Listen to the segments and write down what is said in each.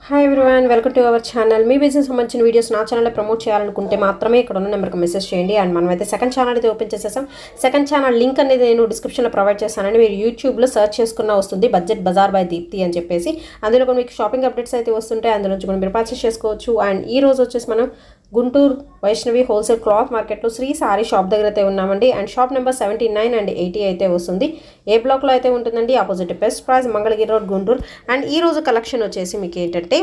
Hi everyone, welcome to our channel. Me business సంబంధించిన videos నా ఛానల్లో ప్రమోట్ చేయాలనుకుంటే మాత్రమే ఇక్కడ ఉన్న నెంబర్కి మెసేజ్ చేయండి. అండ్ మనమైతే సెకండ్ ఛానల్ అయితే ఓపెన్ చేసేసాం. సెకండ్ ఛానల్ లింక్ అనేది నేను డిస్క్రిప్షన్లో ప్రొవైడ్ చేస్తానండి. మీరు యూట్యూబ్లో సర్చ్ చేసుకున్న వస్తుంది బడ్జెట్ బజార్ బై దీప్తి అని చెప్పేసి. అందులో కూడా మీకు షాపింగ్ అప్డేట్స్ అయితే వస్తుంటాయి. అందులో నుంచి కూడా మీరు పర్చేస్ చేసుకోవచ్చు. అండ్ ఈ రోజు వచ్చేసి మనం గుంటూరు వైష్ణవి హోల్సేల్ క్లాత్ మార్కెట్లో శ్రీ సారీ షాప్ దగ్గర అయితే ఉన్నామండి. అండ్ షాప్ నెంబర్ 79 అండ్ 80 అయితే వస్తుంది. ఏ బ్లాక్లో అయితే ఉంటుందండి, opposite best price, Mangalagiri road, Guntur. And ఈ రోజు కలెక్షన్ వచ్చేసి మీకు ఏంటంటే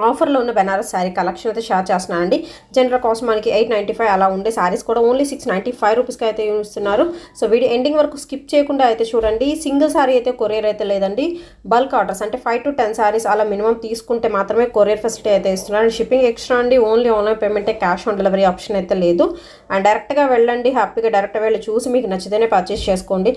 ఆఫర్లో ఉన్న బెనారస్ శారీ కలెక్షన్ అయితే షేర్ చేస్తున్నానండి. జనరల్ కాస్ట్ మనకి 895 అలా ఉండే శారీస్ కూడా ఓన్లీ 695 రూపీస్కి అయితే ఇస్తున్నారు. సో వీడియో ఎండింగ్ వరకు స్కిప్ చేయకుండా అయితే చూడండి. సింగిల్ శారీ అయితే కొరియర్ అయితే లేదండి. బల్క్ ఆర్డర్స్ అంటే 5 to 10 శారీస్ అలా మినిమం తీసుకుంటే మాత్రమే కొరియర్ ఫెసిలిటీ అయితే ఇస్తున్నారు. షిప్పింగ్ ఎక్స్ట్రా అండి. ఓన్లీ ఆన్లైన్ పేమెంటే, క్యాష్ ఆన్ డెలివరీ ఆప్షన్ అయితే లేదు. అండ్ డైరెక్ట్గా వెళ్ళండి, హ్యాపీగా డైరెక్ట్గా వెళ్ళి చూసి మీకు నచ్చితేనే పర్చేస్ చేసుకోండి.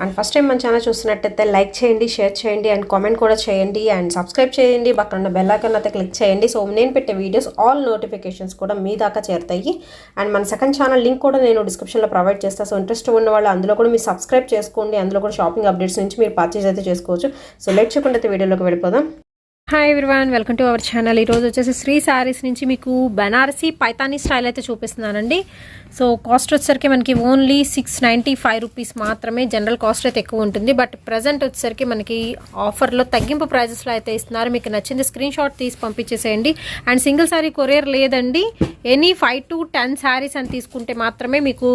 అండ్ ఫస్ట్ టైం మన ఛానల్ చూస్తున్నట్టయితే లైక్ చేయండి, షేర్ చేయండి, అండ్ కామెంట్ కూడా చేయండి, అండ్ సబ్స్క్రైబ్ చేయండి. పక్కన ఉన్న బెల్ ఐకాన్ అయితే క్లిక్ చేయండి. సో నేను పెట్టే వీడియోస్ ఆల్ నోటిఫికేషన్స్ కూడా మీ దాకా చేరుతాయి. అండ్ మన సెకండ్ ఛానల్ లింక్ కూడా నేను డిస్క్రిప్షన్లో ప్రొవైడ్ చేస్తాను. సో ఇంట్రెస్ట్ ఉన్న వాళ్ళు అందులో కూడా మీరు సబ్స్క్రైబ్ చేసుకోండి. అందులో కూడా షాపింగ్ అప్డేట్స్ నుంచి మీరు పర్చేస్ అయితే చేసుకోవచ్చు. సో లేట్ చేయకుండా అయితే వీడియోలోకి వెళ్ళిపోదాం. Hi everyone, welcome to our channel. ఈరోజు వచ్చేసి శ్రీ శారీస్ నుంచి మీకు బెనారసీ పైతానీ స్టైల్ అయితే చూపిస్తున్నానండి. సో కాస్ట్ వచ్చేసరికి మనకి ఓన్లీ 695 రూపీస్ మాత్రమే. జనరల్ కాస్ట్ అయితే ఎక్కువ ఉంటుంది, బట్ ప్రజెంట్ వచ్చేసరికి మనకి ఆఫర్లో తగ్గింపు ప్రైజెస్లో అయితే ఇస్తున్నారు. మీకు నచ్చింది స్క్రీన్ షాట్ తీసి పంపించేసేయండి. అండ్ సింగిల్ శారీ కొరియర్ లేదండి. ఎనీ 5 to 10 శారీస్ అని తీసుకుంటే మాత్రమే మీకు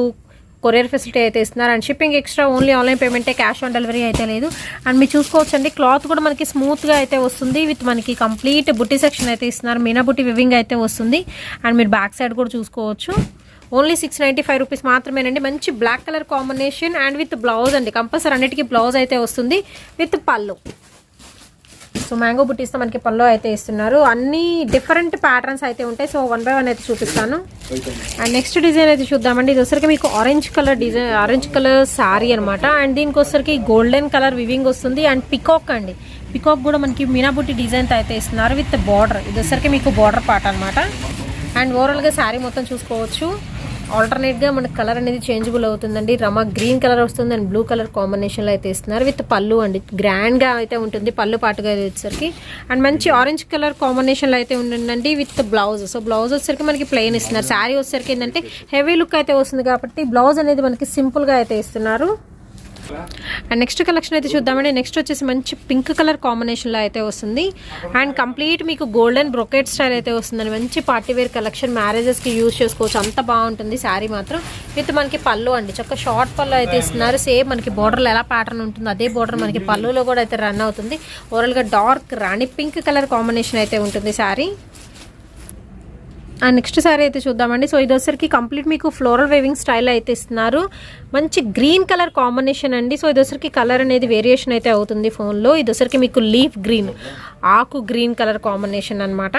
కొరియర్ ఫెసిలిటీ అయితే ఇస్తున్నారు. And shipping extra, only online పేమెంటే, క్యాష్ ఆన్ డెలివరీ అయితే లేదు. అండ్ మీరు చూసుకోవచ్చండి, క్లాత్ కూడా మనకి స్మూత్గా అయితే వస్తుంది. విత్ మనకి కంప్లీట్ బుట్టి సెక్షన్ అయితే ఇస్తున్నారు. మీనా బుట్టి వివింగ్ అయితే వస్తుంది. అండ్ మీరు బ్యాక్ సైడ్ కూడా చూసుకోవచ్చు. ఓన్లీ 695 రూపీస్ మాత్రమేనండి. మంచి black colour combination and with blouse అండి. కంపల్సరీ అన్నిటికీ బ్లౌజ్ అయితే వస్తుంది విత్ పళ్ళు. సో మ్యాంగో బుట్టీస్తో మనకి పళ్ళు అయితే ఇస్తున్నారు. అన్ని డిఫరెంట్ ప్యాటర్న్స్ అయితే ఉంటాయి. సో 1 by 1 అయితే చూపిస్తాను. అండ్ నెక్స్ట్ డిజైన్ అయితే చూద్దామండి. ఇది వచ్చరికి మీకు orange colour design, orange colour sari అనమాట. అండ్ దీనికి వచ్చరికి గోల్డెన్ కలర్ వివింగ్ వస్తుంది. అండ్ పికాక్ అండి, పికాక్ కూడా మనకి మీనా బుట్టి డిజైన్తో అయితే ఇస్తున్నారు విత్ బార్డర్. ఇది వచ్చరికి మీకు బార్డర్ పార్ట్ అనమాట. అండ్ ఓవరాల్గా శారీ మొత్తం చూసుకోవచ్చు. ఆల్టర్నేట్గా మనకి కలర్ అనేది చేంజబుల్ అవుతుందండి. రమ గ్రీన్ కలర్ వస్తుంది అండ్ బ్లూ కలర్ కాంబినేషన్లో అయితే ఇస్తున్నారు. విత్ పళ్ళు అండి, గ్రాండ్గా అయితే ఉంటుంది పళ్ళు పాటుగా వచ్చేసరికి. అండ్ మంచి ఆరెంజ్ కలర్ కాంబినేషన్లో అయితే ఉంటుందండి విత్ బ్లౌజ్. సో బ్లౌజ్ వచ్చేసరికి మనకి ప్లెయిన్ ఇస్తున్నారు. శారీ వచ్చేసరికి ఏంటంటే హెవీ లుక్ అయితే వస్తుంది కాబట్టి బ్లౌజ్ అనేది మనకి సింపుల్గా అయితే ఇస్తున్నారు. అండ్ నెక్స్ట్ కలెక్షన్ అయితే చూద్దామండి. నెక్స్ట్ వచ్చేసి మంచి పింక్ కలర్ కాంబినేషన్లో అయితే వస్తుంది. అండ్ కంప్లీట్ మీకు గోల్డెన్ బ్రొకెట్ స్టైల్ అయితే వస్తుందండి. మంచి పార్టీవేర్ కలెక్షన్, మ్యారేజెస్కి యూజ్ చేసుకోవచ్చు. అంత బాగుంటుంది శారీ మాత్రం. విత్ మనకి పళ్ళు అండి, చక్క షార్ట్ పళ్ళు అయితే ఇస్తున్నారు. సేమ్ మనకి బోర్డర్లో ఎలా ప్యాటర్న్ ఉంటుందో అదే బోర్డర్ మనకి పళ్ళులో కూడా అయితే రన్ అవుతుంది. ఓవరాల్గా డార్క్ రాణి పింక్ కలర్ కాంబినేషన్ అయితే ఉంటుంది శారీ. అండ్ నెక్స్ట్ శారీ అయితే చూద్దామండి. సో ఇది వచ్చరికి కంప్లీట్ మీకు ఫ్లోరల్ వేవింగ్ స్టైల్ అయితే ఇస్తున్నారు. మంచి గ్రీన్ కలర్ కాంబినేషన్ అండి. సో ఇది వచ్చరికి కలర్ అనేది వేరియేషన్ అయితే అవుతుంది ఫోన్లో. ఇది వచ్చరికి మీకు లీఫ్ గ్రీన్, ఆకు గ్రీన్ కలర్ కాంబినేషన్ అనమాట.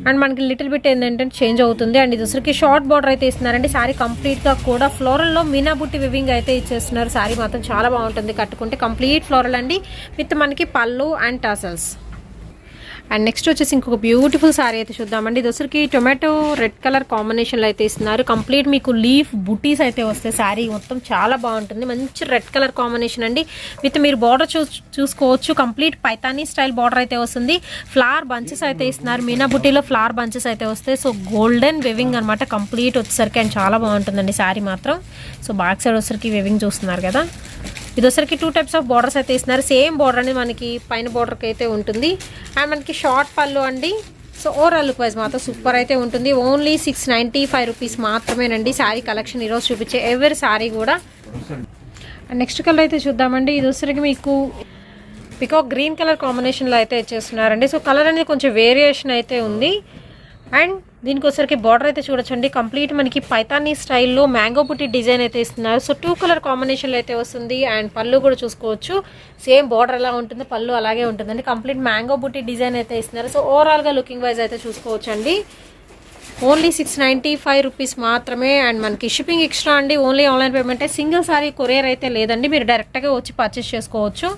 అండ్ మనకి లిటిల్ బిట్ ఏంటంటే చేంజ్ అవుతుంది. అండ్ ఇది వచ్చరికి షార్ట్ బార్డర్ అయితే ఇస్తున్నారండి. శారీ కంప్లీట్గా కూడా ఫ్లోరల్లో మీనా బుట్టి వివింగ్ అయితే ఇచ్చేస్తున్నారు. శారీ మాత్రం చాలా బాగుంటుంది కట్టుకుంటే. కంప్లీట్ ఫ్లోరల్ అండి విత్ మనకి పళ్ళు అండ్ టసల్స్. అండ్ నెక్స్ట్ వచ్చేసి ఇంకొక బ్యూటిఫుల్ శారీ అయితే చూద్దామండి. ఇది వచ్చరికి టొమాటో రెడ్ కలర్ కాంబినేషన్లో అయితే ఇస్తున్నారు. కంప్లీట్ మీకు లీఫ్ బుటీస్ అయితే వస్తాయి. శారీ మొత్తం చాలా బాగుంటుంది. మంచి రెడ్ కలర్ కాంబినేషన్ అండి. విత్ మీరు బార్డర్ చూసుకోవచ్చు. కంప్లీట్ పైతానీ స్టైల్ బార్డర్ అయితే వస్తుంది. ఫ్లవర్ బంచెస్ అయితే ఇస్తున్నారు. మీనా బుటీలో ఫ్లవర్ బంచెస్ అయితే వస్తాయి. సో గోల్డెన్ వెవింగ్ అనమాట కంప్లీట్ వచ్చేసరికి. అండ్ చాలా బాగుంటుందండి శారీ మాత్రం. సో బ్యాక్ సైడ్ వచ్చరికి వెవింగ్ చూస్తున్నారు కదా. ఇది వచ్చరికి 2 types ఆఫ్ బార్డర్స్ అయితే ఇస్తున్నారు. సేమ్ బార్డర్ అనేది మనకి పైన బార్డర్కి అయితే ఉంటుంది. అండ్ మనకి షార్ట్ పళ్ళు అండి. సో ఓవరాల్ లుక్ వైజ్ మాత్రం సూపర్ అయితే ఉంటుంది. ఓన్లీ 695 రూపీస్ మాత్రమేనండి శారీ కలెక్షన్ ఈరోజు చూపించే ఎవరి శారీ కూడా. అండ్ నెక్స్ట్ కలర్ అయితే చూద్దామండి. ఇది వచ్చరికి మీకు పికాక్ గ్రీన్ కలర్ కాంబినేషన్లో అయితే ఇచ్చేస్తున్నారండి. సో కలర్ అనేది కొంచెం వేరియేషన్ అయితే ఉంది. అండ్ దీనికి వచ్చరికి బార్డర్ అయితే చూడొచ్చండి. కంప్లీట్ మనకి పైతానీ స్టైల్లో మ్యాంగో బుట్టి డిజైన్ అయితే ఇస్తున్నారు. సో 2 కలర్ కాంబినేషన్లో అయితే వస్తుంది. అండ్ పళ్ళు కూడా చూసుకోవచ్చు. సేమ్ బార్డర్ ఎలా ఉంటుందో పళ్ళు అలాగే ఉంటుందండి. కంప్లీట్ మ్యాంగో బుట్టి డిజైన్ అయితే ఇస్తున్నారు. సో ఓవరాల్గా లుకింగ్ వైజ్ అయితే చూసుకోవచ్చు అండి. ఓన్లీ 695 రూపీస్ మాత్రమే. అండ్ మనకి షిప్పింగ్ ఎక్స్ట్రా అండి. ఓన్లీ ఆన్లైన్ పేమెంటే. సింగిల్ సారీ కొరియర్ అయితే లేదండి. మీరు డైరెక్ట్గా వచ్చి పర్చేస్ చేసుకోవచ్చు.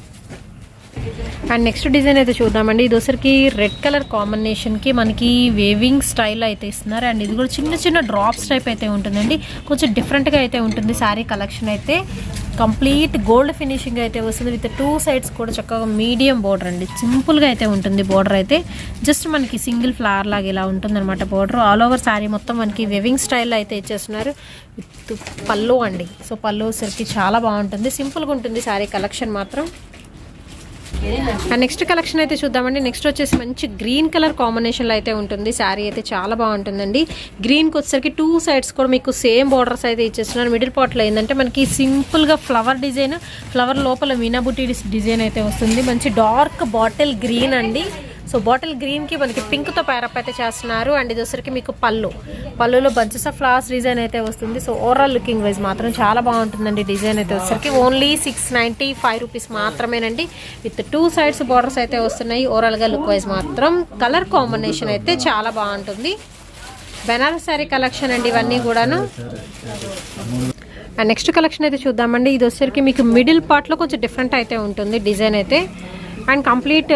అండ్ నెక్స్ట్ డిజైన్ అయితే చూద్దామండి. ఇది వచ్చరికి రెడ్ కలర్ కాంబినేషన్కి మనకి వేవింగ్ స్టైల్ అయితే ఇస్తున్నారు. అండ్ ఇది కూడా చిన్న చిన్న డ్రాప్స్ టైప్ అయితే ఉంటుందండి. కొంచెం డిఫరెంట్గా అయితే ఉంటుంది శారీ కలెక్షన్ అయితే. కంప్లీట్ గోల్డ్ ఫినిషింగ్ అయితే వస్తుంది విత్ 2 సైడ్స్ కూడా చక్కగా మీడియం బోర్డర్ అండి. సింపుల్గా అయితే ఉంటుంది బోర్డర్ అయితే. జస్ట్ మనకి సింగిల్ ఫ్లవర్ లాగా ఇలా ఉంటుందన్నమాట బోర్డర్. ఆల్ ఓవర్ శారీ మొత్తం మనకి వెవింగ్ స్టైల్లో అయితే ఇచ్చేస్తున్నారు విత్ పళ్ళు అండి. సో పళ్ళు సరికి చాలా బాగుంటుంది, సింపుల్గా ఉంటుంది శారీ కలెక్షన్ మాత్రం. అండ్ నెక్స్ట్ కలెక్షన్ అయితే చూద్దామండి. నెక్స్ట్ వచ్చేసి మంచి గ్రీన్ కలర్ కాంబినేషన్లో అయితే ఉంటుంది శారీ అయితే చాలా బాగుంటుందండి. గ్రీన్కి వచ్చేసరికి 2 సైడ్స్ కూడా మీకు సేమ్ బార్డర్స్ అయితే ఇచ్చేస్తున్నారు. మిడిల్ పార్ట్లో ఏంటంటే మనకి సింపుల్గా ఫ్లవర్ డిజైన్, ఫ్లవర్ లోపల మీనాబుట్టి డిజైన్ అయితే వస్తుంది. మంచి డార్క్ బాటిల్ గ్రీన్ అండి. సో బాటిల్ గ్రీన్కి మనకి పింక్తో ప్యారప్ అయితే చేస్తున్నారు. అండ్ ఇది వచ్చరికి మీకు పళ్ళులో బంచెస్ ఆఫ్ ఫ్లవర్స్ డిజైన్ అయితే వస్తుంది. సో ఓవరాల్ లుకింగ్ వైజ్ మాత్రం చాలా బాగుంటుందండి. డిజైన్ అయితే వచ్చరికి ఓన్లీ 695 రూపీస్ మాత్రమేనండి. విత్ 2 సైడ్స్ బార్డర్స్ అయితే వస్తున్నాయి. ఓవరాల్గా లుక్ వైజ్ మాత్రం కలర్ కాంబినేషన్ అయితే చాలా బాగుంటుంది. బెనారస్ శారీ కలెక్షన్ అండి ఇవన్నీ కూడాను. అండ్ నెక్స్ట్ కలెక్షన్ అయితే చూద్దామండి. ఇది వచ్చరికి మీకు మిడిల్ పార్ట్లో కొంచెం డిఫరెంట్ అయితే ఉంటుంది డిజైన్ అయితే. And complete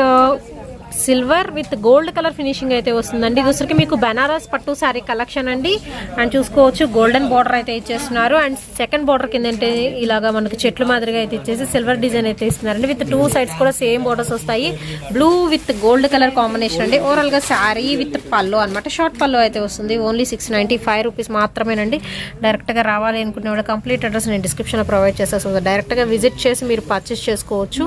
silver with gold colour finishing అయితే వస్తుందండి. ఇది వచ్చరికి మీకు బెనారస్ పట్టు శారీ కలెక్షన్ అండి. అండ్ చూసుకోవచ్చు గోల్డెన్ బార్డర్ అయితే ఇచ్చేస్తున్నారు. అండ్ సెకండ్ బార్డర్ కింద అంటే ఇలాగా మనకి చెట్లు మాదిరిగా అయితే ఇచ్చేసి సిల్వర్ డిజైన్ అయితే ఇస్తున్నారండి. విత్ 2 సైడ్స్ కూడా సేమ్ బార్డర్స్ వస్తాయి. Blue with gold colour combination అండి. ఓవరాల్గా శారీ విత్ పళ్ళు అనమాట. షార్ట్ పళ్ళు అయితే వస్తుంది. ఓన్లీ 695 రూపీస్ మాత్రమేనండి. డైరెక్ట్గా రావాలి అనుకునే వాళ్ళు కంప్లీట్ అడ్రస్ నేను డిస్క్రిప్షన్లో ప్రొవైడ్ చేస్తాను. సో డైరెక్ట్గా విజిట్ చేసి మీరు పర్చేస్ చేసుకోవచ్చు.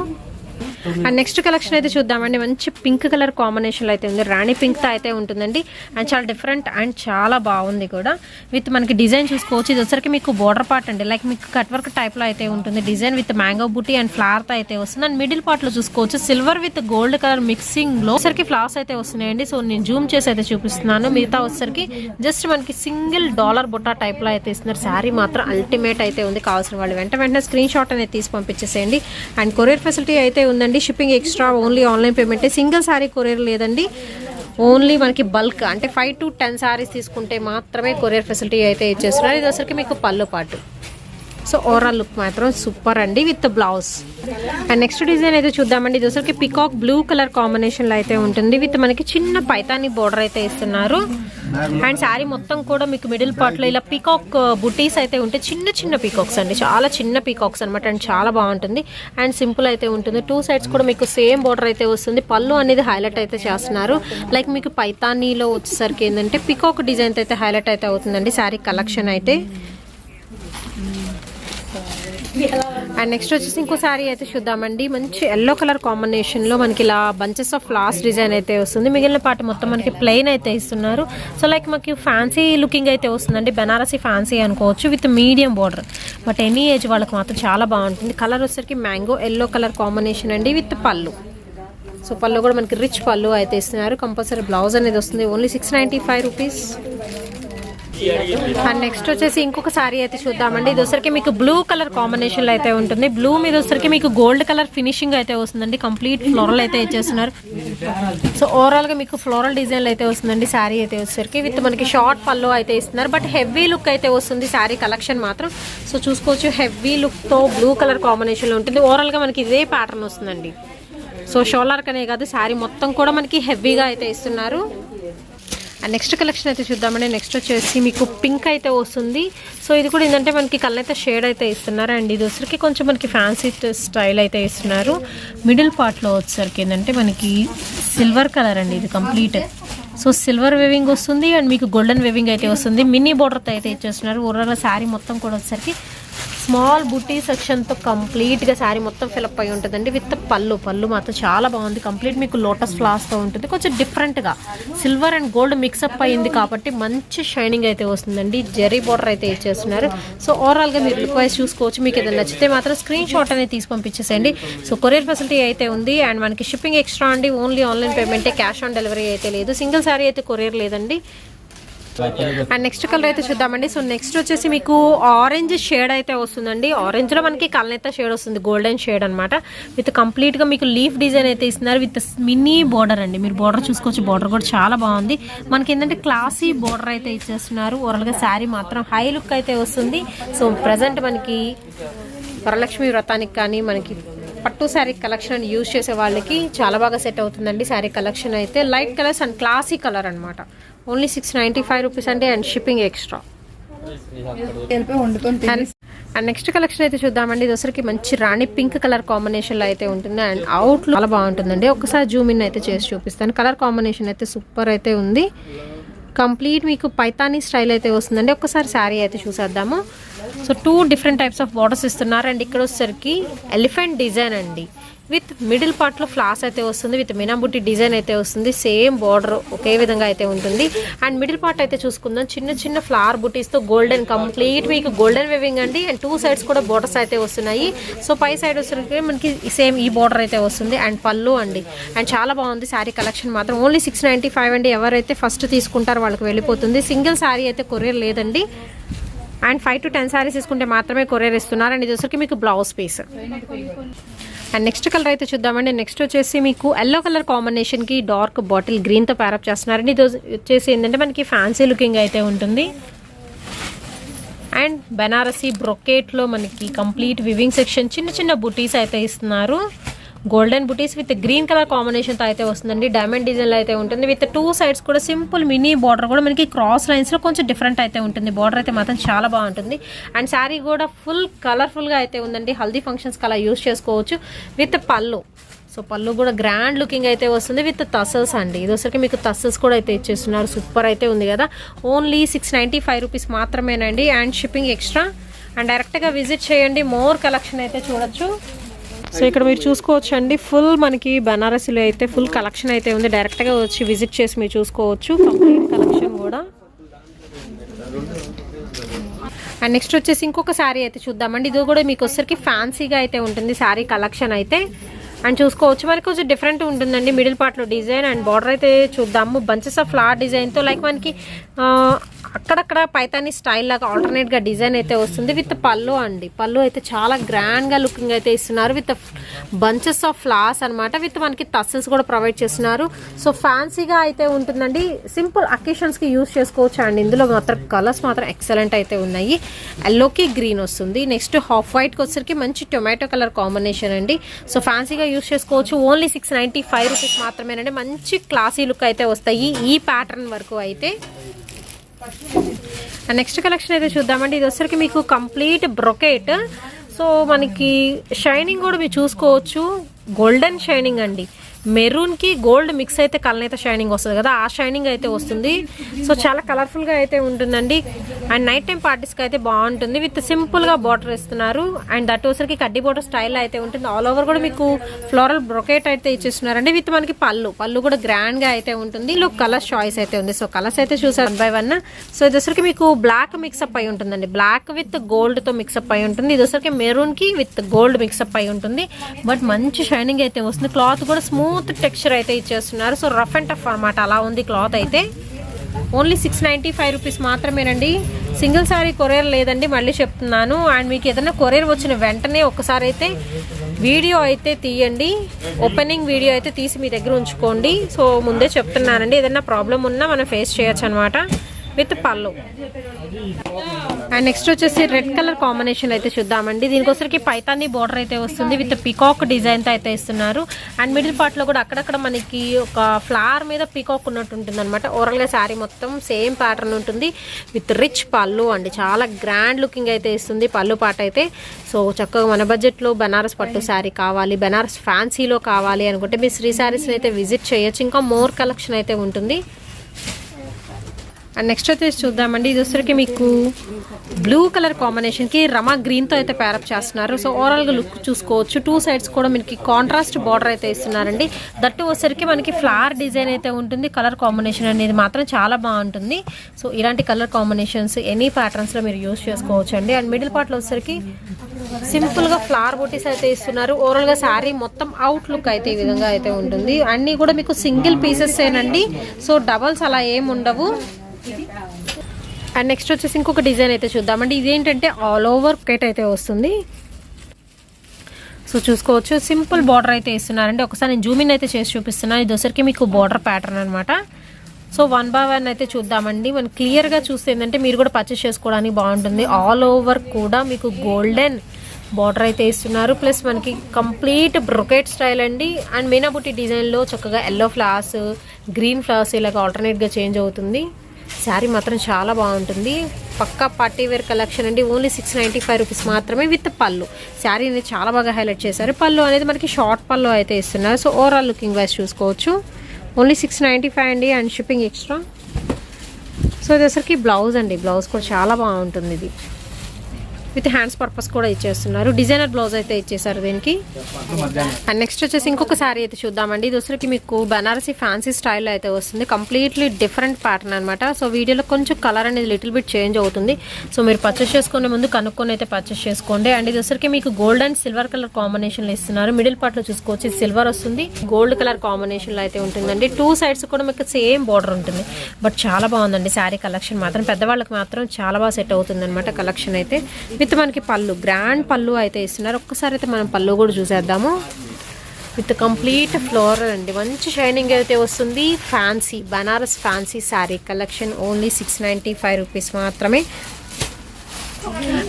అండ్ నెక్స్ట్ కలెక్షన్ అయితే చూద్దామండి. మంచి పింక్ కలర్ కాంబినేషన్లో అయితే ఉంది. రాణి పింక్తో అయితే ఉంటుందండి. అండ్ చాలా డిఫరెంట్ అండ్ చాలా బాగుంది కూడా. విత్ మనకి డిజైన్ చూసుకోవచ్చు. ఇది వచ్చరికి మీకు బోర్డర్ పార్ట్ అండి. లైక్ మీకు కట్ వర్క్ టైప్లో అయితే ఉంటుంది. డిజైన్ విత్ మ్యాంగో బుట్టి అండ్ ఫ్లవర్తో అయితే వస్తుంది. అండ్ మిడిల్ పార్ట్లో చూసుకోవచ్చు సిల్వర్ విత్ గోల్డ్ కలర్ మిక్సింగ్లో వచ్చరికి ఫ్లవర్స్ అయితే వస్తున్నాయండి. సో నేను జూమ్ చేసి అయితే చూపిస్తున్నాను. మిగతా వచ్చరికి జస్ట్ మనకి సింగిల్ డాలర్ బుట్టా టైప్లో అయితే ఇస్తున్నారు. శారీ మాత్రం అల్టిమేట్ అయితే ఉంది. కావాల్సిన వాళ్ళు వెంటనే స్క్రీన్ షాట్ అనేది తీసి పంపించేసేయండి. అండ్ కొరియర్ ఫెసిలిటీ అయితే ఉందండి. Shipping extra, only online payment. Single sari courier లేదండి. ఓన్లీ మనకి బల్క్ అంటే 5 to 10 శారీస్ తీసుకుంటే మాత్రమే కొరియర్ ఫెసిలిటీ అయితే ఇచ్చేస్తున్నారు. ఇది వచ్చరికి మీకు పళ్ళు పాటు. సో ఓవరాల్ లుక్ మాత్రం సూపర్ అండి with blouse. And next design అయితే చూద్దామండి. ఇది వచ్చరికి పికాక్ బ్లూ కలర్ కాంబినేషన్లో అయితే ఉంటుంది. విత్ మనకి చిన్న పైతాని బోర్డర్ అయితే ఇస్తున్నారు. అండ్ శారీ మొత్తం కూడా మీకు మిడిల్ పార్ట్లో ఇలా పీకాక్ బుటీస్ అయితే ఉంటాయి. చిన్న చిన్న పీకాక్స్ అండి, చాలా చిన్న పీకాక్స్ అనమాట. అండ్ చాలా బాగుంటుంది. అండ్ సింపుల్ అయితే ఉంటుంది. 2 సైడ్స్ కూడా మీకు సేమ్ బోర్డర్ అయితే వస్తుంది. పళ్ళు అనేది హైలైట్ అయితే చేస్తున్నారు. లైక్ మీకు పైతానీలో వచ్చేసరికి ఏంటంటే పీకాక్ డిజైన్ అయితే హైలైట్ అయితే అవుతుందండి శారీ కలెక్షన్ అయితే. అండ్ నెక్స్ట్ వచ్చేసి ఇంకో శారీ అయితే చూద్దామండి. మంచి ఎల్లో కలర్ కాంబినేషన్లో మనకి ఇలా బంచెస్ ఆఫ్ ఫ్లవర్స్ డిజైన్ అయితే వస్తుంది. మిగిలిన పార్ట్ మొత్తం మనకి ప్లెయిన్ అయితే ఇస్తున్నారు. సో లైక్ మనకి ఫ్యాన్సీ లుకింగ్ అయితే వస్తుందండి. బెనారసీ ఫ్యాన్సీ అనుకోవచ్చు with medium border. But any age వాళ్ళకి మాత్రం చాలా బాగుంటుంది. కలర్ వచ్చేసరికి మ్యాంగో ఎల్లో కలర్ కాంబినేషన్ అండి విత్ పళ్ళు. సో పళ్ళు కూడా మనకి రిచ్ పళ్ళు అయితే ఇస్తున్నారు. కంపల్సరీ బ్లౌజ్ అనేది వస్తుంది. Only 695 rupees. అండ్ నెక్స్ట్ వచ్చేసి ఇంకొక శారీ అయితే చూద్దామండి. ఇది వచ్చరికి మీకు బ్లూ కలర్ కాంబినేషన్లో అయితే ఉంటుంది. బ్లూ మీద వచ్చరికి మీకు గోల్డ్ కలర్ ఫినిషింగ్ అయితే వస్తుందండి. కంప్లీట్ ఫ్లోరల్ అయితే ఇచ్చేస్తున్నారు. సో ఓవరాల్గా మీకు ఫ్లోరల్ డిజైన్లు అయితే వస్తుందండి శారీ అయితే వచ్చేసరికి. విత్ మనకి షార్ట్ పళ్ళు అయితే ఇస్తున్నారు. బట్ హెవీ లుక్ అయితే వస్తుంది శారీ కలెక్షన్ మాత్రం. సో చూసుకోవచ్చు హెవీ లుక్తో బ్లూ కలర్ కాంబినేషన్లో ఉంటుంది. ఓవరాల్గా మనకి ఇదే ప్యాటర్న్ వస్తుందండి. సో షోల్డర్ కనే కాదు శారీ మొత్తం కూడా మనకి హెవీగా అయితే ఇస్తున్నారు. అండ్ నెక్స్ట్ కలెక్షన్ అయితే చూద్దామండి. నెక్స్ట్ వచ్చేసి మీకు పింక్ అయితే వస్తుంది. సో ఇది కూడా ఏంటంటే మనకి కలర్ అయితే షేడ్ అయితే ఇస్తున్నారు. అండ్ ఇది వచ్చరికి కొంచెం మనకి ఫ్యాన్సీ స్టైల్ అయితే ఇస్తున్నారు. మిడిల్ పార్ట్లో వచ్చేసరికి ఏంటంటే మనకి సిల్వర్ కలర్ అండి ఇది కంప్లీట్. సో సిల్వర్ వేవింగ్ వస్తుంది అండ్ మీకు గోల్డెన్ వేవింగ్ అయితే వస్తుంది. మినీ బోర్డర్తో అయితే ఇచ్చేస్తున్నారు. ఓవరాల్ శారీ మొత్తం కూడా వచ్చేసరికి స్మాల్ బుటీ సెక్షన్తో కంప్లీట్గా శారీ మొత్తం ఫిలప్ అయి ఉంటుందండి. విత్ పళ్ళు మాత్రం చాలా బాగుంది. కంప్లీట్ మీకు లోటస్ ఫ్లవర్స్తో ఉంటుంది. కొంచెం డిఫరెంట్గా సిల్వర్ అండ్ గోల్డ్ మిక్సప్ అయింది కాబట్టి మంచి షైనింగ్ అయితే వస్తుందండి. జెరీ బోర్డర్ అయితే ఇచ్చేస్తున్నారు. సో ఓవరాల్గా మీరు లుక్ వైజ్ చూసుకోవచ్చు. మీకు ఏదైనా నచ్చితే మాత్రం స్క్రీన్ షాట్ అనేది తీసి పంపించేసేయండి. సో కొరియర్ ఫెసిలిటీ అయితే ఉంది. అండ్ మనకి షిప్పింగ్ ఎక్స్ట్రా అండి. ఓన్లీ ఆన్లైన్ పేమెంటే, క్యాష్ ఆన్ డెలివరీ అయితే లేదు. సింగిల్ శారీ అయితే కొరియర్ లేదండి. అండ్ నెక్స్ట్ కలర్ అయితే చూద్దామండి. సో నెక్స్ట్ వచ్చేసి మీకు ఆరెంజ్ షేడ్ అయితే వస్తుందండి. ఆరెంజ్లో మనకి కలనేత షేడ్ వస్తుంది, గోల్డెన్ షేడ్ అనమాట. విత్ కంప్లీట్గా మీకు లీఫ్ డిజైన్ అయితే ఇస్తున్నారు. విత్ మినీ బోర్డర్ అండి. మీరు బోర్డర్ చూసుకోవచ్చు. బోర్డర్ కూడా చాలా బాగుంది. మనకి ఏంటంటే క్లాసీ బోర్డర్ అయితే ఇచ్చేస్తున్నారు. ఓవరాల్గా శారీ మాత్రం హై లుక్ అయితే వస్తుంది. సో ప్రజెంట్ మనకి వరలక్ష్మి వ్రతానికి కానీ మనకి పట్టు శారీ కలెక్షన్ యూజ్ చేసే వాళ్ళకి చాలా బాగా సెట్ అవుతుందండి. శారీ కలెక్షన్ అయితే light colours and classy colour అనమాట. ఓన్లీ 695 రూపీస్ అండి. And shipping extra. And next collection అయితే చూద్దామండి. ఇది వచ్చరికి మంచి రాణి పింక్ కలర్ కాంబినేషన్లో అయితే ఉంటుంది. అండ్ అవుట్ చాలా బాగుంటుందండి. ఒకసారి జూమ్ ఇన్ అయితే చేసి చూపిస్తాను. కలర్ కాంబినేషన్ అయితే సూపర్ అయితే ఉంది. కంప్లీట్ మీకు పైతానీ స్టైల్ అయితే వస్తుందండి. ఒక్కసారి శారీ అయితే చూసేద్దాము. So 2 different types of borders ఇస్తున్నారు. అండ్ ఇక్కడ వచ్చేసరికి ఎలిఫెంట్ డిజైన్ అండి, విత్ మిడిల్ పార్ట్లో ఫ్లాస్ అయితే వస్తుంది, విత్ మీనాబుట్టి డిజైన్ అయితే వస్తుంది. సేమ్ బార్డర్ ఒకే విధంగా అయితే ఉంటుంది. అండ్ మిడిల్ పార్ట్ అయితే చూసుకుందాం, చిన్న చిన్న ఫ్లవర్ బుటీస్తో గోల్డెన్, కంప్లీట్ మీకు గోల్డెన్ వేవింగ్ అండి. అండ్ 2 సైడ్స్ కూడా బార్డర్స్ అయితే వస్తున్నాయి. సో పై సైడ్ వస్తుంది మనకి సేమ్ ఈ బార్డర్ అయితే వస్తుంది. అండ్ పళ్ళు అండి. అండ్ చాలా బాగుంది శారీ కలెక్షన్ మాత్రం. ఓన్లీ 695 అండి. ఎవరైతే ఫస్ట్ తీసుకుంటారో వాళ్ళకి వెళ్ళిపోతుంది. సింగిల్ శారీ అయితే కొరియర్ లేదండి. అండ్ 5 to 10 శారీస్ తీసుకుంటే మాత్రమే కొరియర్ ఇస్తున్నారు. అండ్ ఇది వచ్చరికి మీకు blouse piece. And next colour అయితే చూద్దామండి. నెక్స్ట్ వచ్చేసి మీకు ఎల్లో కలర్ కాంబినేషన్కి డార్క్ బాటిల్ గ్రీన్తో ప్యారప్ చేస్తున్నారండి. ఇది వచ్చేసి ఏంటంటే మనకి ఫ్యాన్సీ లుకింగ్ అయితే ఉంటుంది. అండ్ బెనారసీ బ్రొకేట్లో మనకి కంప్లీట్ వివింగ్ సెక్షన్, చిన్న చిన్న బుటీస్ అయితే ఇస్తున్నారు. Golden buttis with green colour కాంబినేషన్తో అయితే వస్తుందండి. డైమండ్ డిజైన్లో అయితే ఉంటుంది. విత్ 2 సైడ్స్ కూడా సింపుల్ మినీ బార్డర్ కూడా మనకి క్రాస్ లైన్స్లో కొంచెం డిఫరెంట్ అయితే ఉంటుంది. బార్డర్ అయితే మాత్రం చాలా బాగుంటుంది. అండ్ శారీ కూడా ఫుల్ కలర్ఫుల్గా అయితే ఉందండి. హల్దీ ఫంక్షన్స్కి అలా యూస్ చేసుకోవచ్చు. విత్ పళ్ళు. సో పళ్ళు కూడా గ్రాండ్ లుకింగ్ అయితే వస్తుంది విత్ టసల్స్ అండి. ఇది వచ్చరికి మీకు టసల్స్ కూడా అయితే ఇచ్చేస్తున్నారు. సూపర్ అయితే ఉంది కదా. ఓన్లీ 695 రూపీస్ మాత్రమేనండి. And shipping extra. అండ్ డైరెక్ట్గా విజిట్ చేయండి. మోర్ కలెక్షన్ అయితే చూడొచ్చు. సో ఇక్కడ మీరు చూసుకోవచ్చు అండి, ఫుల్ మనకి బనారసీలో అయితే ఫుల్ కలెక్షన్ అయితే ఉంది. డైరెక్ట్గా వచ్చి విజిట్ చేసి మీరు చూసుకోవచ్చు కంప్లీట్ కలెక్షన్ కూడా. అండ్ నెక్స్ట్ వచ్చేసి ఇంకొక శారీ అయితే చూద్దామండి. ఇది కూడా మీకు వచ్చరికి ఫ్యాన్సీగా అయితే ఉంటుంది శారీ కలెక్షన్ అయితే. అండ్ చూసుకోవచ్చు మనకి కొంచెం డిఫరెంట్ ఉంటుందండి. మిడిల్ పార్ట్లో డిజైన్ అండ్ బార్డర్ అయితే చూద్దాము. బంచెస్ ఆఫ్ ఫ్లవర్ డిజైన్తో లైక్ మనకి అక్కడక్కడ పైతానీ స్టైల్ లాగా ఆల్టర్నేట్గా డిజైన్ అయితే వస్తుంది. విత్ పళ్ళు అండి. పళ్ళు అయితే చాలా గ్రాండ్గా లుకింగ్ అయితే ఇస్తున్నారు. విత్ బంచెస్ ఆఫ్ ఫ్లవర్స్ అనమాట. విత్ మనకి టసల్స్ కూడా ప్రొవైడ్ చేస్తున్నారు. సో ఫ్యాన్సీగా అయితే ఉంటుందండి. సింపుల్ అకేషన్స్కి యూస్ చేసుకోవచ్చు. అండ్ ఇందులో మాత్రం కలర్స్ మాత్రం ఎక్సలెంట్ అయితే ఉన్నాయి. ఎల్లోకి గ్రీన్ వస్తుంది. నెక్స్ట్ హాఫ్ వైట్కి వచ్చరికి మంచి టొమాటో కలర్ కాంబినేషన్ అండి. సో ఫ్యాన్సీగా యూస్ చేసుకోవచ్చు. ఓన్లీ 695 రూపీస్ మాత్రమేనండి. మంచి క్లాసీ లుక్ అయితే వస్తాయి ఈ ప్యాటర్న్ వరకు అయితే. నెక్స్ట్ కలెక్షన్ అయితే చూద్దామండి. ఇది వచ్చరికి మీకు కంప్లీట్ బ్రొకేట్. సో మనకి షైనింగ్ కూడా మీరు చూసుకోవచ్చు. గోల్డెన్ షైనింగ్ అండి. మెరూన్కి గోల్డ్ మిక్స్ అయితే కలనైతే షైనింగ్ వస్తుంది కదా, ఆ షైనింగ్ అయితే వస్తుంది. సో చాలా కలర్ఫుల్గా అయితే ఉంటుందండి. అండ్ నైట్ టైం పార్టీస్కి అయితే బాగుంటుంది. విత్ సింపుల్గా బార్డర్ ఇస్తున్నారు. అండ్ దట్ వచ్చరికి కడ్డీ బార్డర్ స్టైల్ అయితే ఉంటుంది. ఆల్ ఓవర్ కూడా మీకు ఫ్లోరల్ బ్రొకేట్ అయితే ఇచ్చేస్తున్నారండి. విత్ మనకి పళ్ళు కూడా గ్రాండ్గా అయితే ఉంటుంది. లో కలర్ చాయిస్ అయితే ఉంది. సో కలర్స్ అయితే చూసారు 1 by 1. సో ఇది వచ్చరికి మీకు బ్లాక్ మిక్సప్ అయి ఉంటుందండి. బ్లాక్ విత్ గోల్డ్తో మిక్సప్ అయి ఉంటుంది. ఇది వచ్చరికి మెరూన్కి విత్ గోల్డ్ మిక్సప్ అయి ఉంటుంది. బట్ మంచి షైనింగ్ అయితే వస్తుంది. క్లాత్ కూడా స్మూత్ టెక్స్చర్ అయితే ఇచ్చేస్తున్నారు. సో రఫ్ అండ్ టఫ్ అనమాట, అలా ఉంది క్లాత్ అయితే. ఓన్లీ 695 రూపీస్ మాత్రమేనండి. సింగిల్ సారీ కొరియర్ లేదండి, మళ్ళీ చెప్తున్నాను. అండ్ మీకు ఏదైనా కొరియర్ వచ్చిన వెంటనే ఒకసారి అయితే వీడియో అయితే తీయండి. ఓపెనింగ్ వీడియో అయితే తీసి మీ దగ్గర ఉంచుకోండి. సో ముందే చెప్తున్నానండి, ఏదైనా ప్రాబ్లం ఉన్నా మనం ఫేస్ చేయొచ్చు అనమాట. విత్ పళ్ళు. అండ్ నెక్స్ట్ వచ్చేసి రెడ్ కలర్ కాంబినేషన్ అయితే చూద్దామండి. దీనికోసరికి పైతానీ బార్డర్ అయితే వస్తుంది. విత్ పికాక్ డిజైన్తో అయితే ఇస్తున్నారు. అండ్ మిడిల్ పార్ట్లో కూడా అక్కడక్కడ మనకి ఒక ఫ్లవర్ మీద పికాక్ ఉన్నట్టు ఉంటుంది అనమాట. ఓవరాల్గా శారీ మొత్తం సేమ్ ప్యాటర్న్ ఉంటుంది. విత్ రిచ్ పళ్ళు అండి. చాలా గ్రాండ్ లుకింగ్ అయితే ఇస్తుంది పళ్ళు పాట అయితే. సో చక్కగా మన బడ్జెట్లో బనారస్ పట్టు శారీ కావాలి, బనారస్ ఫ్యాన్సీలో కావాలి అనుకుంటే మీ శ్రీ శారీస్ని అయితే విజిట్ చేయొచ్చు. ఇంకా మోర్ కలెక్షన్ అయితే ఉంటుంది. అండ్ నెక్స్ట్ అయితే చూద్దామండి. ఇది వచ్చరికి మీకు బ్లూ కలర్ కాంబినేషన్కి రమా గ్రీన్తో అయితే ప్యారప్ చేస్తున్నారు. సో ఓవరాల్గా లుక్ చూసుకోవచ్చు. 2 సైడ్స్ కూడా మనకి కాంట్రాస్ట్ బార్డర్ అయితే ఇస్తున్నారండి. దట్టు వచ్చరికి మనకి ఫ్లవర్ డిజైన్ అయితే ఉంటుంది. కలర్ కాంబినేషన్ అనేది మాత్రం చాలా బాగుంటుంది. సో ఇలాంటి కలర్ కాంబినేషన్స్ ఎనీ ప్యాటర్న్స్లో మీరు యూస్ చేసుకోవచ్చు అండి. అండ్ మిడిల్ పార్ట్లో వచ్చరికి సింపుల్గా ఫ్లవర్ బూటీస్ అయితే ఇస్తున్నారు. ఓవరాల్గా శారీ మొత్తం అవుట్ లుక్ అయితే ఈ విధంగా అయితే ఉంటుంది. అన్నీ కూడా మీకు సింగిల్ పీసెస్ ఏనండి. సో డబల్స్ అలా ఏమి ఉండవు. అండ్ నెక్స్ట్ వచ్చేసి ఇంకొక డిజైన్ అయితే చూద్దామండి. ఇదేంటంటే ఆల్ ఓవర్ కేట్ అయితే వస్తుంది. సో చూసుకోవచ్చు సింపుల్ బార్డర్ అయితే ఇస్తున్నారండి. ఒకసారి నేను జూమిన్ అయితే చేసి చూపిస్తున్నాను. ఇది వచ్చరికి మీకు బార్డర్ ప్యాటర్న్ అనమాట. సో 1 by 1 అయితే చూద్దామండి. మనం క్లియర్గా చూస్తే ఏంటంటే మీరు కూడా పర్చేస్ చేసుకోవడానికి బాగుంటుంది. ఆల్ ఓవర్ కూడా మీకు గోల్డెన్ బార్డర్ అయితే ఇస్తున్నారు. ప్లస్ మనకి కంప్లీట్ బ్రొకెట్ స్టైల్ అండి. అండ్ మీనాబుట్టి డిజైన్లో చక్కగా ఎల్లో ఫ్లవర్స్, గ్రీన్ ఫ్లవర్స్ ఇలాగ ఆల్టర్నేట్గా చేంజ్ అవుతుంది. శారీ మాత్రం చాలా బాగుంటుంది. పక్కా పార్టీ వేర్ కలెక్షన్ అండి. ఓన్లీ 695 రూపీస్ మాత్రమే విత్ పళ్ళు. శారీ అనేది చాలా బాగా హైలైట్ చేశారు. పళ్ళు అనేది మనకి షార్ట్ పళ్ళు అయితే ఇస్తున్నారు. సో ఓవరాల్ లుకింగ్ వైజ్ చూసుకోవచ్చు. ఓన్లీ 695 అండి అండ్ షిప్పింగ్ ఎక్స్ట్రా. సో ఇది వచ్చరికి బ్లౌజ్ అండి. బ్లౌజ్ కూడా చాలా బాగుంటుంది. ఇది విత్ హ్యాండ్స్ పర్పస్ కూడా ఇచ్చేస్తున్నారు. డిజైనర్ బ్లౌజ్ అయితే ఇచ్చేసారు దీనికి. అండ్ నెక్స్ట్ వచ్చేసి ఇంకొక శారీ అయితే చూద్దామండి. ఇది వచ్చరికి మీకు బనారసి ఫ్యాన్సీ స్టైల్లో అయితే వస్తుంది. కంప్లీట్లీ డిఫరెంట్ ప్యాటర్న్ అనమాట. సో వీడియోలో కొంచెం కలర్ అనేది లిటిల్ బిట్ చేంజ్ అవుతుంది. సో మీరు పర్చేస్ చేసుకునే ముందు కనుక్కొని అయితే పర్చేస్ చేసుకోండి. అండ్ ఇది వచ్చరికి మీకు గోల్డ్ అండ్ సిల్వర్ కలర్ కాంబినేషన్లో ఇస్తున్నారు. మిడిల్ పార్ట్లో చూసుకోవచ్చు సిల్వర్ వస్తుంది, గోల్డ్ కలర్ కాంబినేషన్లో అయితే ఉంటుందండి. 2 సైడ్స్ కూడా మీకు సేమ్ బార్డర్ ఉంటుంది. బట్ చాలా బాగుందండి శారీ కలెక్షన్ మాత్రం. పెద్దవాళ్ళకి మాత్రం చాలా బాగా సెట్ అవుతుంది అనమాట కలెక్షన్ అయితే. విత్ మనకి పళ్ళు గ్రాండ్ పళ్ళు అయితే ఇస్తున్నారు. ఒక్కసారి అయితే మనం పళ్ళు కూడా చూసేద్దాము. విత్ కంప్లీట్ ఫ్లోరల్ అండి. మంచి షైనింగ్ అయితే వస్తుంది. Fancy Banaras fancy sari collection only 695 rupees మాత్రమే.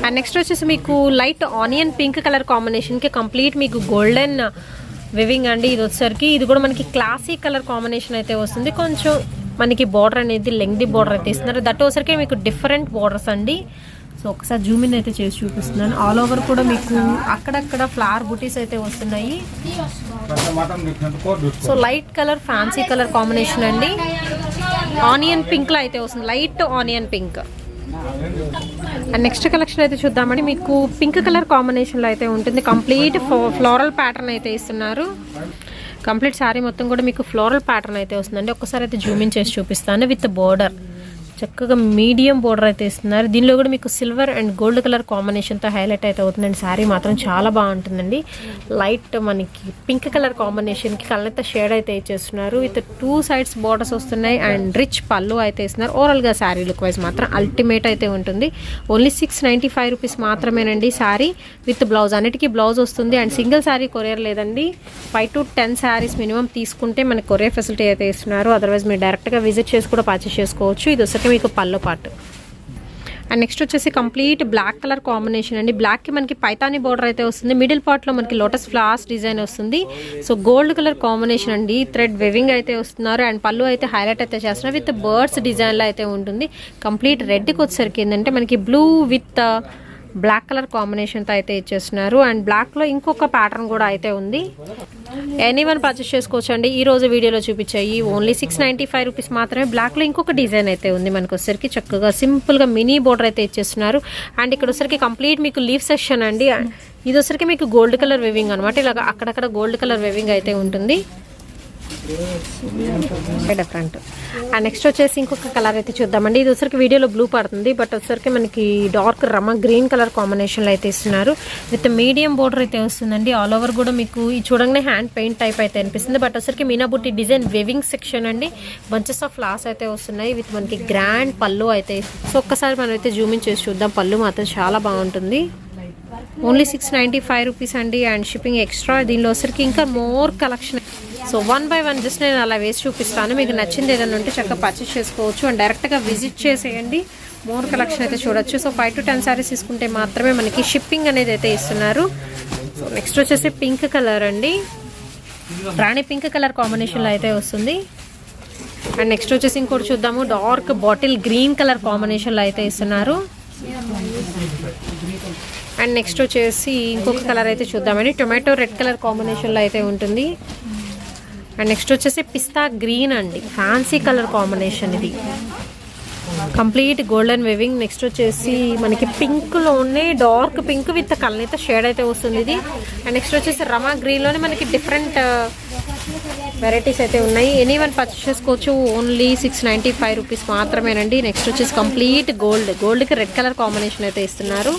అండ్ నెక్స్ట్ వచ్చేసి మీకు లైట్ ఆనియన్ పింక్ కలర్ కాంబినేషన్కి కంప్లీట్ మీకు గోల్డెన్ వివింగ్ అండి. ఇది వచ్చేసరికి ఇది కూడా మనకి క్లాసీ కలర్ కాంబినేషన్ అయితే వస్తుంది. కొంచెం మనకి బార్డర్ అనేది లెంగ్దీ బార్డర్ అయితే ఇస్తున్నారు. దట్ వచ్చరికి మీకు డిఫరెంట్ బార్డర్స్ అండి. సో ఒకసారి జూమ్ ఇన్ అయితే చేసి చూపిస్తున్నాను. ఆల్ ఓవర్ కూడా మీకు అక్కడక్కడ ఫ్లవర్ బుటీస్ అయితే వస్తున్నాయి. So light colour fancy colour combination అండి. ఆనియన్ పింక్ లో అయితే వస్తుంది. Light onion pink. And next collection అయితే చూద్దామండి. మీకు పింక్ కలర్ కాంబినేషన్లో అయితే ఉంటుంది. కంప్లీట్ ఫ్లోరల్ ప్యాటర్న్ అయితే ఇస్తున్నారు. కంప్లీట్ శారీ మొత్తం కూడా మీకు ఫ్లోరల్ ప్యాటర్న్ అయితే వస్తుందండి. ఒక్కసారి అయితే జూమ్ ఇన్ చేసి చూపిస్తాను. విత్ బోర్డర్ చక్కగా మీడియం బోర్డర్ అయితే ఇస్తున్నారు. దీనిలో కూడా మీకు సిల్వర్ అండ్ గోల్డ్ కలర్ కాంబినేషన్తో హైలైట్ అయితే అవుతుందండి. శారీ మాత్రం చాలా బాగుంటుందండి. లైట్ మనకి పింక్ కలర్ కాంబినేషన్కి కళ్ళైతే షేడ్ అయితే ఇచ్చేస్తున్నారు. విత్ 2 సైడ్స్ బోర్డర్స్ వస్తున్నాయి అండ్ రిచ్ పళ్ళు అయితే ఇస్తున్నారు. ఓవరాల్గా శారీ లుక్ వైజ్ మాత్రం అల్టిమేట్ అయితే ఉంటుంది. ఓన్లీ 695 రూపీస్ మాత్రమేనండి శారీ విత్ బ్లౌజ్. అన్నిటికీ బ్లౌజ్ వస్తుంది. అండ్ సింగిల్ శారీ కొరియర్ లేదండి. 5 to 10 శారీస్ మినిమం తీసుకుంటే మనకి కొరియర్ ఫెసిలిటీ అయితే ఇస్తున్నారు. అదర్వైజ్ మీరు డైరెక్ట్గా విజిట్ చేసి కూడా పర్చేస్ చేసుకోవచ్చు. ఇది వచ్చి మీకు పళ్ళు పాటు. అండ్ నెక్స్ట్ వచ్చేసి కంప్లీట్ బ్లాక్ కలర్ కాంబినేషన్ అండి. బ్లాక్కి మనకి పైతానీ బార్డర్ అయితే వస్తుంది. మిడిల్ పార్ట్లో మనకి లోటస్ ఫ్లవర్స్ డిజైన్ వస్తుంది. సో గోల్డ్ కలర్ కాంబినేషన్ అండి. థ్రెడ్ వెవింగ్ అయితే వస్తున్నారు. అండ్ పళ్ళు అయితే హైలైట్ అయితే చేస్తున్నారు. విత్ బర్డ్స్ డిజైన్లో అయితే ఉంటుంది. కంప్లీట్ రెడ్కి వచ్చేసరికి ఏంటంటే మనకి బ్లూ విత్ బ్లాక్ కలర్ కాంబినేషన్తో అయితే ఇచ్చేస్తున్నారు. అండ్ బ్లాక్లో ఇంకొక ప్యాటర్న్ కూడా అయితే ఉంది. ఎనీవన్ పర్చేస్ చేసుకోవచ్చు అండి. ఈ రోజు వీడియోలో చూపించాయి ఓన్లీ 695 రూపీస్ మాత్రమే. బ్లాక్లో ఇంకొక డిజైన్ అయితే ఉంది. మనకు వచ్చరికి చక్కగా సింపుల్గా మినీ బోర్డర్ అయితే ఇచ్చేస్తున్నారు. అండ్ ఇక్కడ వచ్చరికి కంప్లీట్ మీకు లీఫ్ సెక్షన్ అండి. ఇది వచ్చరికి మీకు గోల్డ్ కలర్ వెవింగ్ అనమాట. ఇలాగ అక్కడక్కడ గోల్డ్ కలర్ వెవింగ్ అయితే ఉంటుంది. డిఫరెంట్. అండ్ నెక్స్ట్ వచ్చేసి ఇంకొక కలర్ అయితే చూద్దామండి. ఇది వచ్చరికి వీడియోలో బ్లూ పడుతుంది. బట్ వచ్చరికి మనకి డార్క్ రమ గ్రీన్ కలర్ కాంబినేషన్లో అయితే ఇస్తున్నారు. విత్ మీడియం బోర్డర్ అయితే వస్తుందండి. ఆల్ ఓవర్ కూడా మీకు ఈ చూడంగానే హ్యాండ్ పెయింట్ టైప్ అయితే అనిపిస్తుంది. బట్ వచ్చరికి మీనాబుట్టి డిజైన్ వెవింగ్ సెక్షన్ అండి. బంచెస్ ఆఫ్ ఫ్లవర్స్ అయితే వస్తున్నాయి. విత్ మనకి గ్రాండ్ పళ్ళు అయితే. సో ఒక్కసారి మనం అయితే జూమింగ్ చేసి చూద్దాం. పళ్ళు మాత్రం చాలా బాగుంటుంది. ఓన్లీ 695 రూపీస్ అండి అండ్ షిప్పింగ్ ఎక్స్ట్రా. దీనిలో వచ్చరికి ఇంకా more collection. So 1 by 1 just నేను అలా వేసి చూపిస్తాను. మీకు నచ్చింది ఏదైనా ఉంటే చక్కగా పర్చేస్ చేసుకోవచ్చు. అండ్ డైరెక్ట్గా విజిట్ చేసేయండి. మోర్ కలెక్షన్ అయితే చూడొచ్చు. సో 5 to 10 శారీస్ తీసుకుంటే మాత్రమే మనకి షిప్పింగ్ అనేది అయితే ఇస్తున్నారు. సో నెక్స్ట్ వచ్చేసి పింక్ కలర్ అండి. రాణి పింక్ కలర్ కాంబినేషన్లో అయితే వస్తుంది. అండ్ నెక్స్ట్ వచ్చేసి ఇంకోటి చూద్దాము. డార్క్ బాటిల్ గ్రీన్ కలర్ కాంబినేషన్లో అయితే ఇస్తున్నారు. అండ్ నెక్స్ట్ వచ్చేసి ఇంకొక కలర్ అయితే చూద్దామండి. టొమాటో రెడ్ కలర్ కాంబినేషన్లో అయితే ఉంటుంది. అండ్ నెక్స్ట్ వచ్చేసి పిస్తా గ్రీన్ అండి. ఫ్యాన్సీ కలర్ కాంబినేషన్ ఇది. Complete golden weaving. నెక్స్ట్ వచ్చేసి మనకి పింక్లోనే dark pink with colour shade అయితే వస్తుంది ఇది. అండ్ నెక్స్ట్ వచ్చేసి రమా గ్రీన్లోనే మనకి డిఫరెంట్ వెరైటీస్ అయితే ఉన్నాయి. ఎనీవన్ పర్చేస్ చేసుకోవచ్చు. ఓన్లీ 695 రూపీస్ మాత్రమేనండి. నెక్స్ట్ వచ్చేసి కంప్లీట్ గోల్డ్కి రెడ్ కలర్ కాంబినేషన్ అయితే ఇస్తున్నారు.